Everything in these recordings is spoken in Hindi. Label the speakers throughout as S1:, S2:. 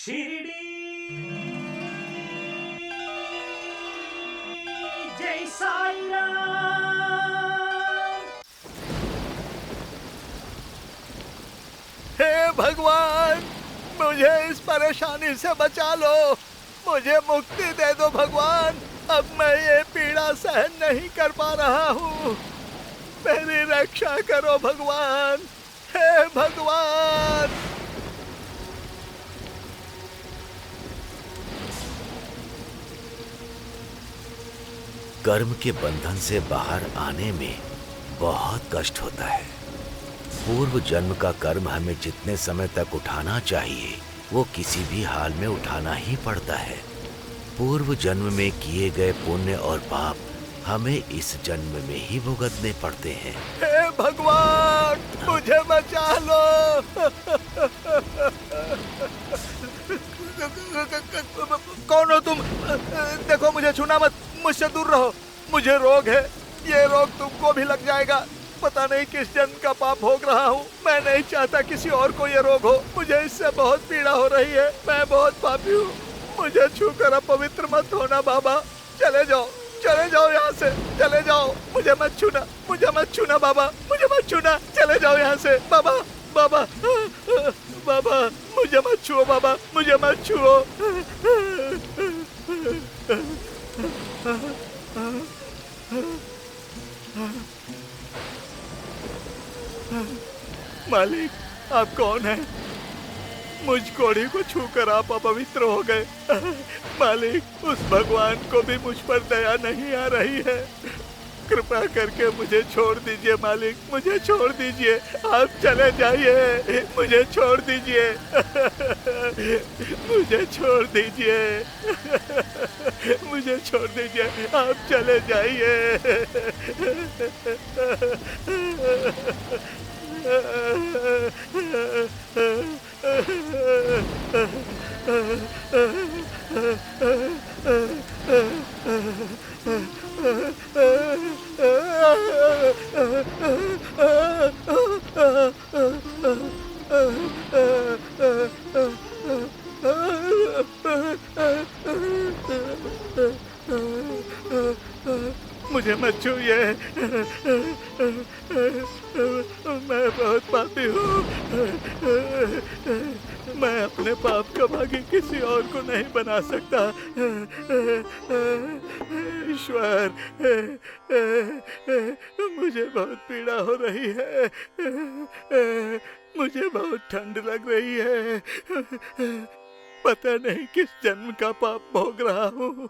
S1: शिरडी जय साई राम।
S2: हे भगवान, मुझे इस परेशानी से बचा लो, मुझे मुक्ति दे दो भगवान। अब मैं ये पीड़ा सहन नहीं कर पा रहा हूँ, मेरी रक्षा करो भगवान, हे भगवान।
S3: कर्म के बंधन से बाहर आने में बहुत कष्ट होता है। पूर्व जन्म का कर्म हमें जितने समय तक उठाना चाहिए वो किसी भी हाल में उठाना ही पड़ता है। पूर्व जन्म में किए गए पुण्य और पाप हमें इस जन्म में ही भुगतने पड़ते हैं।
S2: हे भगवान, मुझे बचा लो। कौन हो तुम? देखो, मुझे छूना मत, मुझसे दूर रहो। मुझे रोग है, ये रोग तुमको भी लग जाएगा। पता नहीं किस जन्म का पाप भोग रहा हूँ। मैं नहीं चाहता किसी और को ये रोग हो। मुझे इससे बहुत पीड़ा हो रही है, मैं बहुत पापी हूँ। मुझे छूकर अपवित्र मत होना बाबा। चले जाओ, चले जाओ यहाँ से, चले जाओ। मुझे मत छूना, मुझे मत छूना बाबा, मुझे मत छूना। चले जाओ यहाँ से बाबा, बाबा, बाबा, मुझे मत छुओ बाबा, मुझे मत छुओ। मालिक, आप कौन हैं? मुझ कोढ़ी को छूकर आप अपवित्र हो गए। मालिक, उस भगवान को भी मुझ पर दया नहीं आ रही है। कृपा करके मुझे छोड़ दीजिए मालिक, मुझे छोड़ दीजिए। आप चले जाइए, मुझे छोड़ दीजिए। मुझे छोड़ दीजिए, मुझे छोड़ दीजिए, आप चले जाइए। मुझे मत छूइए, मैं बहुत पापी हूँ। मैं अपने पाप का भागी किसी और को नहीं बना सकता। ईश्वर, मुझे बहुत पीड़ा हो रही है, मुझे बहुत ठंड लग रही है। पता नहीं किस जन्म का पाप भोग रहा हूँ।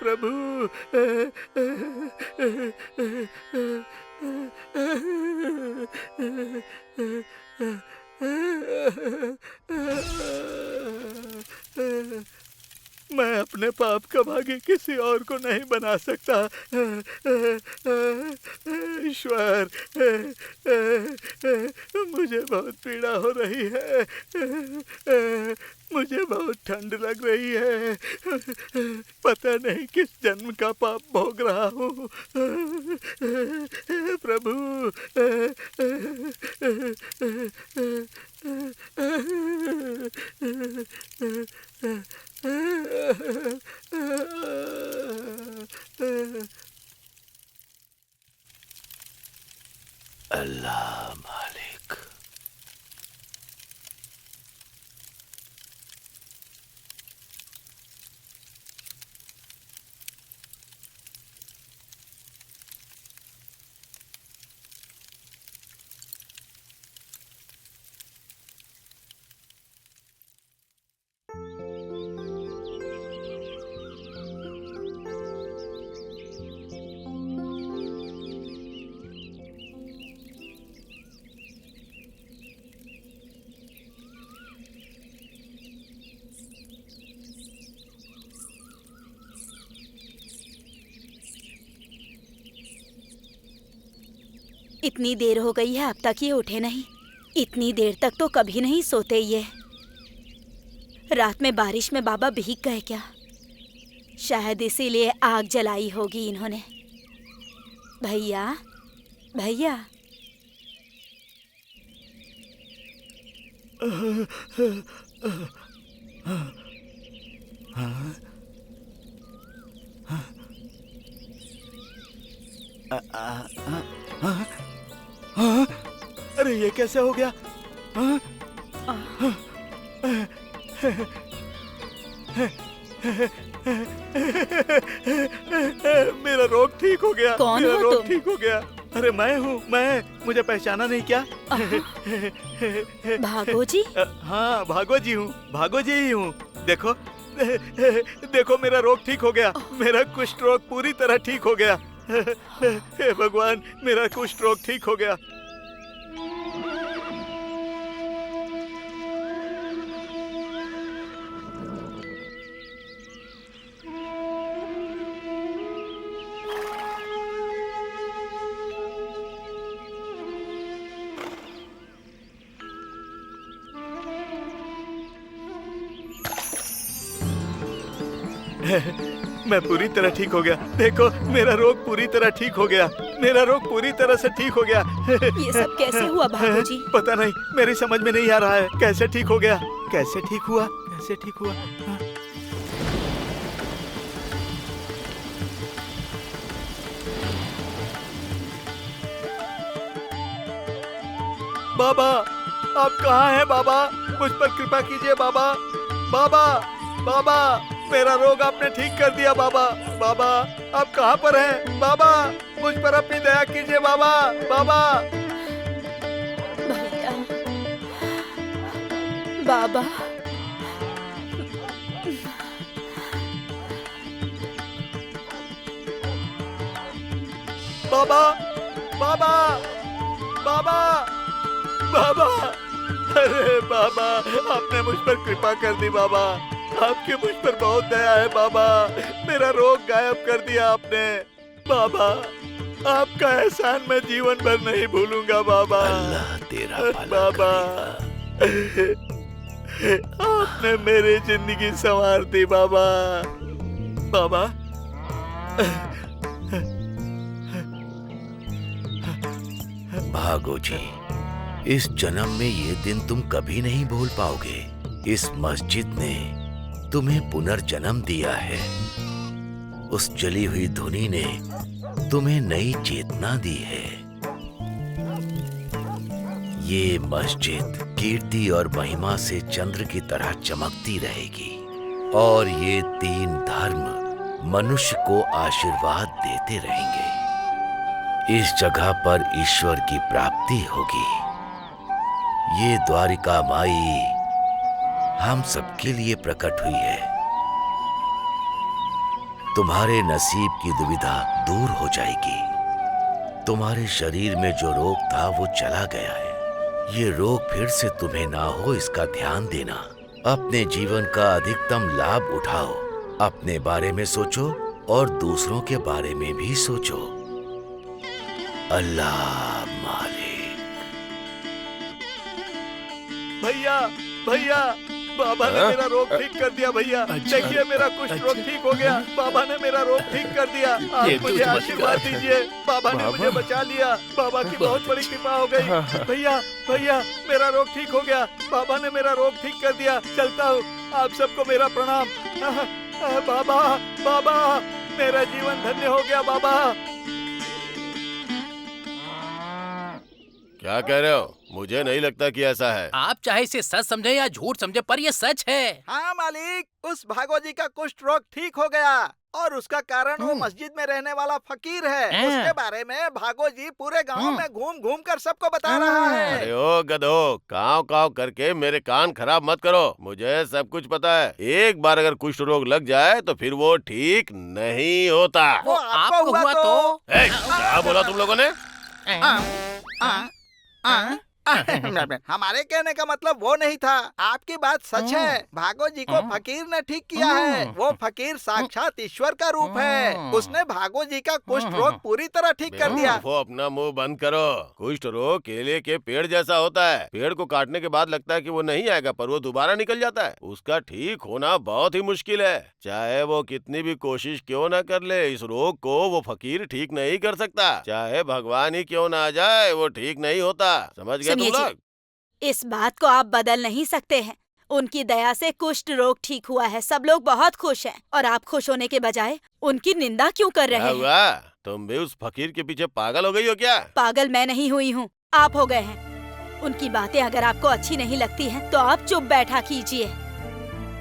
S2: प्रभु, मैं अपने पाप का भागी किसी और को नहीं बना सकता। ईश्वर, मुझे बहुत पीड़ा हो रही है, मुझे बहुत ठंड लग रही है। पता नहीं किस जन्म का पाप भोग रहा हूँ। प्रभु,
S3: अल्लाह मालिक।
S4: इतनी देर हो गई है, अब तक ये उठे नहीं। इतनी देर तक तो कभी नहीं सोते ये। रात में बारिश में बाबा भीग गए क्या? शायद इसीलिए आग जलाई होगी इन्होंने। भैया, भैया।
S2: अरे ये कैसे हो गया? मेरा रोग ठीक हो गया।
S4: कौन
S2: मेरा
S4: हो
S2: रोग
S4: तुम?
S2: ठीक हो गया। अरे मैं हूँ, मैं। मुझे पहचाना नहीं क्या?
S4: भागो जी।
S2: हाँ, भागो जी हूँ, भागो जी ही हूँ। देखो देखो, मेरा रोग ठीक हो गया। मेरा कुष्ठ रोग पूरी तरह ठीक हो गया। हे भगवान, मेरा कुष्ठ रोग ठीक हो गया। मैं पूरी तरह ठीक हो गया। देखो, मेरा रोग पूरी तरह ठीक हो गया। मेरा रोग पूरी तरह से ठीक हो गया।
S4: ये सब कैसे हुआ भागो जी?
S2: पता नहीं, मेरी समझ में नहीं आ रहा है कैसे ठीक हो गया। कैसे ठीक हुआ? कैसे ठीक हुआ? हाँ। बाबा, आप कहाँ हैं बाबा? मुझ पर कृपा कीजिए बाबा। बाबा, बाबा, मेरा रोग आपने ठीक कर दिया बाबा। बाबा, आप कहाँ पर हैं? बाबा, मुझ पर अपनी दया कीजिए बाबा। बाबा,
S4: भैया, बाबा,
S2: बाबा, बाबा, बाबा, बाबा। अरे बाबा, आपने मुझ पर कृपा कर दी बाबा। आपकी मुझ पर बहुत दया है बाबा। मेरा रोग गायब कर दिया आपने बाबा। आपका एहसान मैं जीवन भर नहीं भूलूंगा बाबा।
S3: अल्लाह तेरा भला
S2: बाबा,
S3: करेगा।
S2: आपने मेरी जिंदगी संवार दी बाबा। बाबा,
S3: भागो जी, इस जन्म में ये दिन तुम कभी नहीं भूल पाओगे। इस मस्जिद ने तुम्हें पुनर्जन्म दिया है। उस जली हुई धुनी ने तुम्हें नई चेतना दी है। ये मस्जिद कीर्ति और महिमा से चंद्र की तरह चमकती रहेगी और ये 3 धर्म मनुष्य को आशीर्वाद देते रहेंगे। इस जगह पर ईश्वर की प्राप्ति होगी। ये द्वारिका माई हम सबके लिए प्रकट हुई है। तुम्हारे नसीब की दुविधा दूर हो जाएगी। तुम्हारे शरीर में जो रोग था वो चला गया है। ये रोग फिर से तुम्हें ना हो, इसका ध्यान देना। अपने जीवन का अधिकतम लाभ उठाओ। अपने बारे में सोचो और दूसरों के बारे में भी सोचो। अल्लाह मालिक।
S2: भैया, भैया, बाबा ने मेरा रोग ठीक कर दिया भैया। देखिए, मेरा कुष्ठ रोग ठीक हो गया। बाबा ने मेरा रोग ठीक कर दिया। आप मुझे आशीर्वाद दीजिए। बाबा ने मुझे बचा लिया। बाबा की बहुत बड़ी कृपा हो गई। भैया, भैया, मेरा रोग ठीक हो गया। बाबा ने मेरा रोग ठीक कर दिया। चलता हूँ। आप सबको मेरा प्रणाम। बाबा, बाबा, मेरा जीवन धन्य हो गया बाबा।
S1: क्या कह रहे हो? मुझे नहीं लगता कि ऐसा है।
S5: आप चाहे इसे सच समझे या झूठ समझे, पर ये सच है।
S2: हाँ मालिक, उस भागो जी का कुष्ठ रोग ठीक हो गया और उसका कारण वो मस्जिद में रहने वाला फकीर है। उसके बारे में भागो जी पूरे गांव में घूम घूम कर सबको बता रहा है।
S1: अरे ओ गधो, काव काव करके मेरे कान खराब मत करो। मुझे सब कुछ पता है। एक बार अगर कुष्ठ रोग लग जाए तो फिर वो ठीक नहीं होता।
S2: वो आपको हुआ तो?
S1: क्या बोला तुम लोगों ने?
S2: हमारे कहने का मतलब वो नहीं था। आपकी बात सच है। भागो जी को फकीर ने ठीक किया है। वो फकीर साक्षात ईश्वर का रूप है। उसने भागो जी का कुष्ठ रोग पूरी तरह ठीक कर दिया।
S1: वो अपना मुंह बंद करो। कुष्ठ रोग केले के पेड़ जैसा होता है। पेड़ को काटने के बाद लगता है कि वो नहीं आएगा, पर वो दोबारा निकल जाता है। उसका ठीक होना बहुत ही मुश्किल है। चाहे वो कितनी भी कोशिश क्यों न कर ले, इस रोग को वो फकीर ठीक नहीं कर सकता। चाहे भगवान ही क्यों ना आ जाए, वो ठीक नहीं होता। समझ गए तुम
S4: सुनिए
S1: लोग?
S4: जी, इस बात को आप बदल नहीं सकते हैं। उनकी दया से कुष्ठ रोग ठीक हुआ है। सब लोग बहुत खुश हैं और आप खुश होने के बजाय उनकी निंदा क्यों कर
S1: क्या
S4: रहे हैं?
S1: हुआ? तुम भी उस फकीर के पीछे पागल हो गई हो क्या?
S4: पागल मैं नहीं हुई हूँ, आप हो गए हैं। उनकी बातें अगर आपको अच्छी नहीं लगती हैं, तो आप चुप बैठा कीजिए।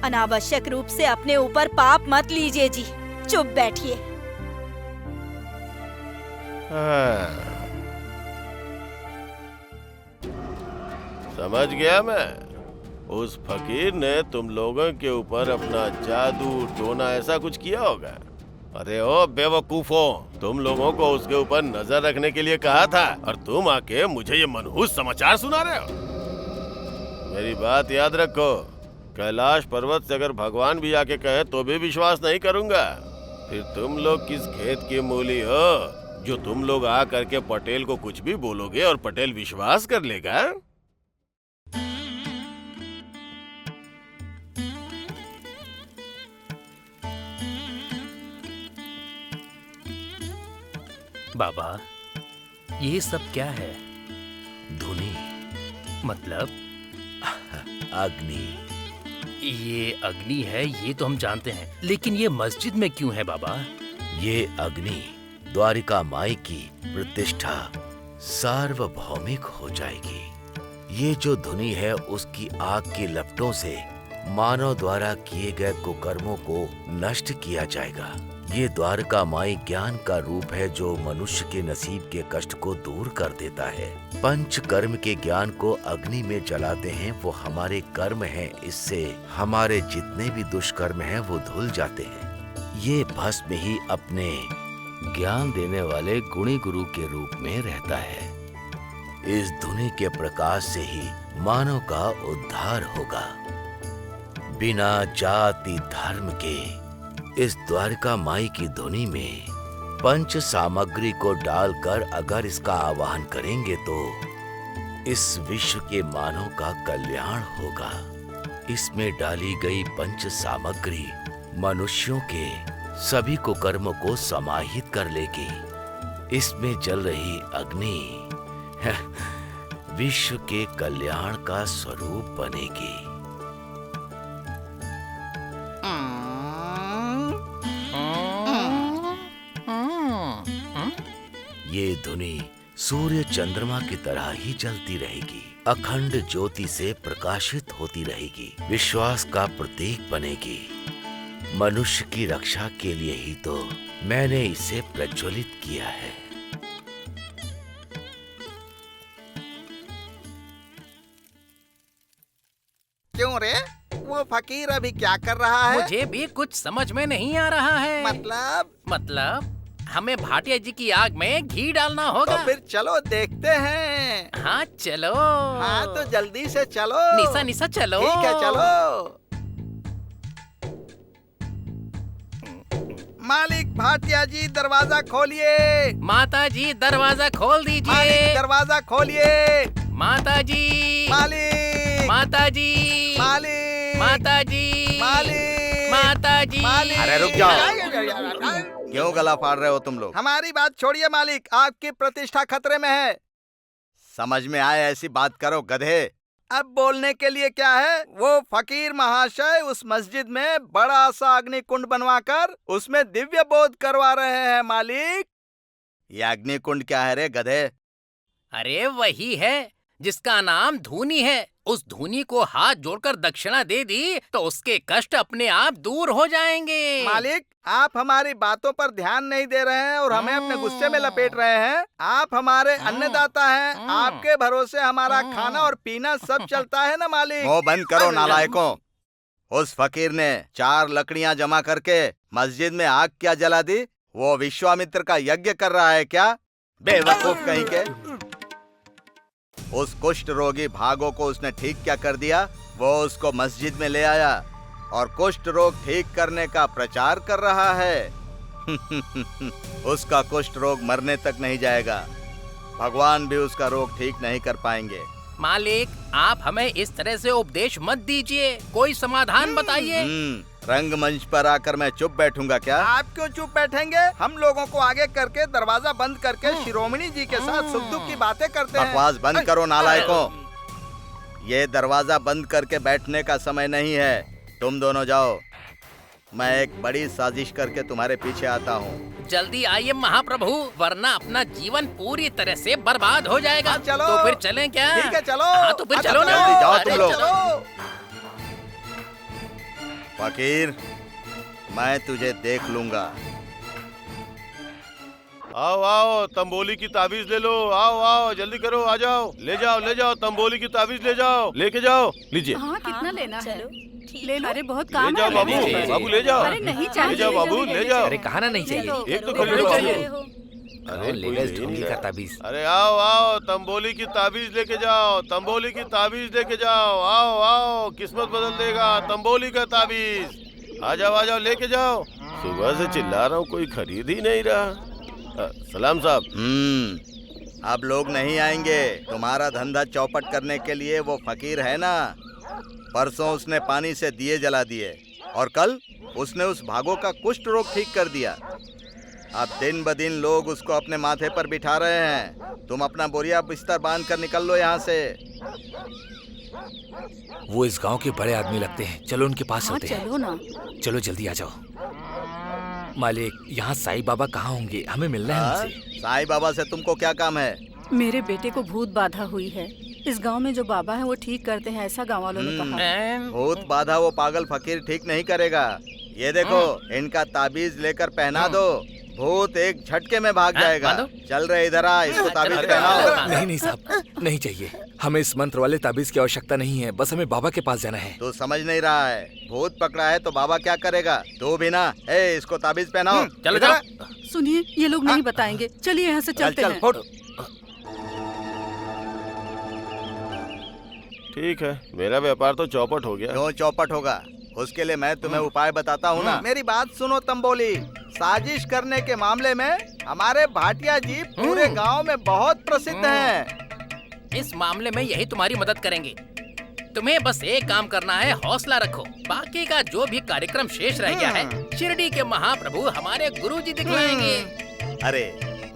S4: अनावश्यक रूप से अपने ऊपर पाप मत लीजिए जी। चुप बैठिए।
S1: हाँ। समझ गया मैं। उस फकीर ने तुम लोगों के ऊपर अपना जादू टोना ऐसा कुछ किया होगा। अरे ओ बेवकूफों, तुम लोगों को उसके ऊपर नजर रखने के लिए कहा था और तुम आके मुझे ये मनहूस समाचार सुना रहे हो। मेरी बात याद रखो, कैलाश पर्वत से अगर भगवान भी आके कहे तो भी विश्वास नहीं करूंगा। फिर तुम लोग किस खेत की मूली हो जो तुम लोग आ करके पटेल को कुछ भी बोलोगे और पटेल विश्वास कर लेगा?
S5: बाबा, ये सब क्या है?
S3: धुनी,
S5: मतलब
S3: अग्नि।
S5: ये अग्नि है, ये तो हम जानते हैं, लेकिन ये मस्जिद में क्यों है बाबा?
S3: ये अग्नि द्वारिका माई की प्रतिष्ठा सार्वभौमिक हो जाएगी। ये जो धुनी है उसकी आग की लपटों से मानव द्वारा किए गए कुकर्मों को नष्ट किया जाएगा। ये द्वारका माई ज्ञान का रूप है जो मनुष्य के नसीब के कष्ट को दूर कर देता है। पंच कर्म के ज्ञान को अग्नि में जलाते हैं, वो हमारे कर्म हैं। इससे हमारे जितने भी दुष्कर्म हैं वो धुल जाते हैं। ये भस्म ही अपने ज्ञान देने वाले गुणी गुरु के रूप में रहता है। इस धुनी के प्रकाश से ही मानव का उद्धार होगा। बिना जाति धर्म के इस द्वारका माई की धुनी में पंच सामग्री को डालकर अगर इसका आवाहन करेंगे तो इस विश्व के मानव का कल्याण होगा। इसमें डाली गई पंच सामग्री मनुष्यों के सभी कुकर्मों को समाहित कर लेगी। इसमें जल रही अग्नि विश्व के कल्याण का स्वरूप बनेगी। ये धुनी सूर्य चंद्रमा की तरह ही जलती रहेगी, अखंड ज्योति से प्रकाशित होती रहेगी, विश्वास का प्रतीक बनेगी। मनुष्य की रक्षा के लिए ही तो मैंने इसे प्रज्वलित किया है।
S2: क्यों रे? वो फकीर अभी क्या कर रहा है?
S5: मुझे भी कुछ समझ में नहीं आ रहा है। मतलब हमें भाटिया जी की आग में घी डालना होगा।
S2: तो फिर चलो देखते हैं।
S5: हाँ चलो।
S2: हाँ तो जल्दी से चलो।
S5: निशा निशा चलो।
S2: ठीक है चलो। मालिक भाटिया जी दरवाजा खोलिए।
S5: माता जी दरवाजा खोल दीजिए।
S2: मालिक दरवाजा खोलिए।
S5: माता जी।
S2: मालिक।
S5: माता जी।
S2: मालिक।
S5: माता जी।
S2: मालिक।
S5: माता जी।
S2: मालिक।
S6: अरे रुक जाओ। क्यों गला फाड़ रहे हो तुम लोग?
S2: हमारी बात छोड़िए मालिक, आपकी प्रतिष्ठा खतरे में है।
S6: समझ में आए ऐसी बात करो गधे।
S2: अब बोलने के लिए क्या है? वो फकीर महाशय उस मस्जिद में बड़ा सा अग्नि कुंड बनवाकर उसमें दिव्य बोध करवा रहे हैं मालिक।
S6: ये अग्नि कुंड क्या है रे गधे?
S5: अरे वही है जिसका नाम धूनी है। उस धूनी को हाथ जोड़कर दक्षिणा दे दी तो उसके कष्ट अपने आप दूर हो जाएंगे।
S2: मालिक आप हमारी बातों पर ध्यान नहीं दे रहे हैं और हमें अपने गुस्से में लपेट रहे हैं। आप हमारे अन्नदाता हैं, आपके भरोसे हमारा खाना और पीना सब चलता है ना मालिक।
S6: मुंह बंद करो नालायकों। उस फकीर ने 4 लकड़ियां जमा करके मस्जिद में आग क्या जला दी? वो विश्वामित्र का यज्ञ कर रहा है क्या? बेवकूफ कहीं के। उस कुष्ठ रोगी भागो को उसने ठीक क्या कर दिया? वो उसको मस्जिद में ले आया और कुष्ठ रोग ठीक करने का प्रचार कर रहा है। उसका कुष्ठ रोग मरने तक नहीं जाएगा। भगवान भी उसका रोग ठीक नहीं कर पाएंगे।
S5: मालिक आप हमें इस तरह से उपदेश मत दीजिए, कोई समाधान बताइए।
S6: रंगमंच पर आकर मैं चुप बैठूंगा क्या?
S2: आप क्यों चुप बैठेंगे? हम लोगों को आगे करके दरवाजा बंद करके शिरोमणि जी के साथ सुख दुख की बातें करते हैं।
S6: बकवास बंद करो नालायकों। ये दरवाजा बंद करके बैठने का समय नहीं है। तुम दोनों जाओ, मैं एक बड़ी साजिश करके तुम्हारे पीछे आता हूँ।
S5: जल्दी आइए महाप्रभु, वरना अपना जीवन पूरी तरह से बर्बाद हो जाएगा।
S6: हाँ, चलो।
S5: तो फिर चलें क्या?
S6: ठीक है, चलो।
S5: हाँ तो फिर
S6: अच्छा,
S5: चलो ना।
S6: जल्दी जाओ
S5: अरे
S6: तुम लोग।
S5: चलो।
S6: फकीर, मैं तुझे देख लूंगा।
S1: आओ आओ, तंबोली की ताबीज ले लो। आओ आओ, जल्दी करो, आ जाओ। ले जाओ, तंबोली की ताबीज ले जाओ, लेके जाओ। लीजिए।
S7: हाँ कितना लेना है?
S4: चलो ठीक
S7: ले लो। अरे बहुत
S1: ले
S7: काम
S1: जाओ
S7: है।
S1: बाबू,
S7: ले लो।
S1: बाबू ले जाओ।
S7: अरे नहीं
S1: ले
S7: चाहिए।
S1: जाओ बाबू, ले जाओ।
S8: अरे कहा ना नहीं चाहिए।
S1: एक तो
S7: ले
S1: खरीदो
S7: लो,
S1: बाबू।
S7: ले लो।
S1: अरे
S8: ले
S1: कोई
S8: ले इस
S1: ले
S8: ढोंगी
S1: नहीं
S8: का
S1: रहा।
S8: ताबीज।
S1: अरे आओ आओ, तंबोली की ताबीज लेके जाओ, तंबोली की ताबीज लेके जाओ। आओ आओ, किस्मत बदल देगा तंबोली का ताबीज। आ जाओ, लेके जाओ। सुबह से चिल्ला रहा हूँ, कोई खरीद ही नहीं रहा। सलाम साहब।
S6: अब लोग नहीं आएंगे। तुम्हारा धंधा चौपट करने के लिए वो फकीर है ना, परसों उसने पानी से दिए जला दिए और कल उसने उस भागो का कुष्ठ रोग ठीक कर दिया। अब दिन ब दिन लोग उसको अपने माथे पर बिठा रहे हैं। तुम अपना बोरिया बिस्तर बांध कर निकल लो यहाँ से।
S8: वो इस गांव के बड़े आदमी लगते हैं, चलो उनके पास
S7: हाँ
S8: चलते हैं।
S7: चलो ना।
S8: चलो जल्दी आ जाओ। मालिक, यहाँ साईं बाबा कहाँ होंगे? हमें मिलना है
S6: हाँ?
S8: उनसे।
S6: साईं बाबा से तुमको क्या काम है?
S7: मेरे बेटे को भूत बाधा हुई है। इस गांव में जो बाबा है वो ठीक करते हैं, ऐसा गांव वालों ने कहा।
S6: भूत बाधा वो पागल फकीर ठीक नहीं करेगा। ये देखो, इनका ताबीज लेकर पहना दो, भूत एक झटके में भाग
S5: हाँ,
S6: जाएगा।
S5: बांधो।
S6: चल रहे इधर आ, इसको ताबीज
S5: चलो,
S6: पहनाओ।
S5: चलो।
S8: नहीं नहीं साहब, नहीं चाहिए। हमें इस मंत्र वाले ताबीज की आवश्यकता नहीं है, बस हमें बाबा के पास जाना है।
S6: तू समझ नहीं रहा है, भूत पकड़ा है तो बाबा क्या करेगा? तू भी ना, इसको ताबीज पहनाओ।
S5: चलो
S6: इधर आ।
S5: जाओ।
S7: सुनिए, ये लोग नहीं बताएंगे। चलिए यहाँ से
S6: चल
S7: चलते
S6: चल
S7: हैं।
S6: फुट।
S1: ठीक है, मेरा व्यापार तो चौपट हो गया।
S6: क्यों चौपट होगा? उसके लिए मैं तुम्हें उपाय बताता हूँ ना। मेरी बात सुनो तंबोली, साजिश करने के मामले में हमारे भाटिया जी पूरे गांव में बहुत प्रसिद्ध हैं।
S5: इस मामले में यही तुम्हारी मदद करेंगे। तुम्हें बस एक काम करना है, हौसला रखो। बाकी का जो भी कार्यक्रम शेष रह गया है, शिरडी के महाप्रभु हमारे गुरुजी दिखलाएंगे।
S6: अरे,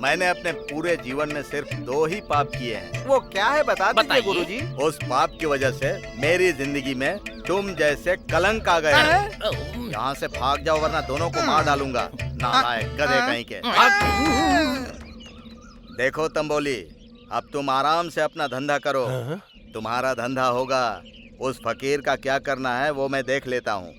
S6: मैंने अपने पूरे जीवन में सिर्फ 2 ही पाप किए हैं। वो क्या है बता दीजिए
S5: बताइए।
S6: गुरुजी। उस पाप की वजह से मेरी जिंदगी में तुम जैसे कलंक आ गए हैं। यहाँ से भाग जाओ वरना दोनों को मार डालूंगा। नालायक गधे कहीं के। देखो तंबोली, अब तुम आराम से अपना धंधा करो। तुम्हारा धंधा होगा। उस फकीर का क्या करना है वो मैं देख लेता हूँ।